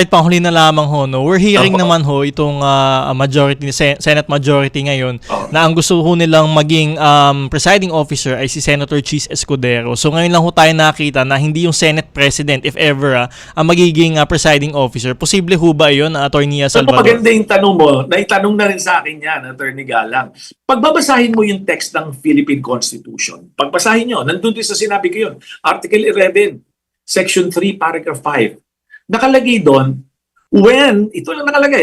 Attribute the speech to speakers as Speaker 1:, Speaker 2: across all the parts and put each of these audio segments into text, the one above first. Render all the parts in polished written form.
Speaker 1: Kahit panghuli na lamang ho, no, we're hearing
Speaker 2: Opo.
Speaker 1: naman ho itong majority, Senate majority ngayon
Speaker 2: Oo.
Speaker 1: na ang gusto ho nilang maging presiding officer ay si Senator Cheese Escudero. So ngayon lang ho tayo nakita na hindi yung Senate President, if ever, ang magiging presiding officer. Posible ho ba yun, Attorney
Speaker 2: So,
Speaker 1: Salvador?
Speaker 2: maganda yung tanong mo. Naitanong na rin sa akin yan, Attorney Galang. Pagbabasahin mo yung text ng Philippine Constitution, pagbasahin nyo, nandun din sa sinabi ko yun, Article 11, Section 3, Paragraph 5. Nakalagay doon, ito lang nakalagay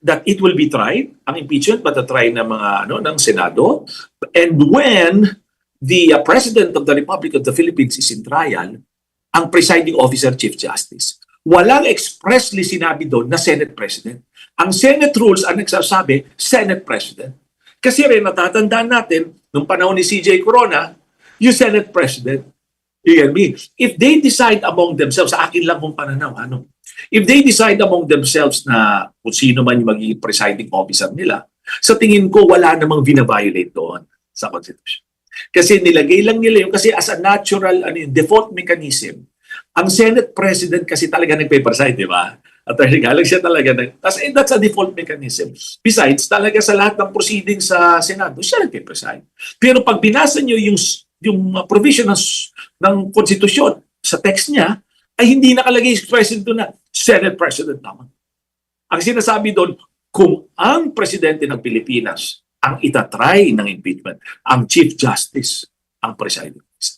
Speaker 2: that it will be tried, ang impeachment matatry ng mga ng Senado, and when the President of the Republic of the Philippines is in trial, ang presiding officer, Chief Justice. Walang expressly sinabi doon na Senate President. Ang Senate rules ang nagsasabi, Senate President. Kasi rin, natatandaan natin, nung panahon ni CJ Corona, yung Senate President, you get me? If they decide among themselves, sa akin lang kung pananaw, if they decide among themselves na kung sino man yung magiging presiding officer nila, sa tingin ko, wala namang binabiolate doon sa Constitution. Kasi nilagay lang nila yun, kasi as a natural default mechanism, ang Senate President kasi talaga nagpe-preside, di ba? Attorney Galang siya talaga. That's a default mechanism. Besides, talaga sa lahat ng proceedings sa Senado, siya nagpe-preside. Pero pag binasa nyo yung provision ng konstitusyon sa text niya, ay hindi nakalagay expression doon na Senate President naman. Ang sinasabi doon, kung ang Presidente ng Pilipinas ang itatry ng impeachment, ang Chief Justice ang presiding officer.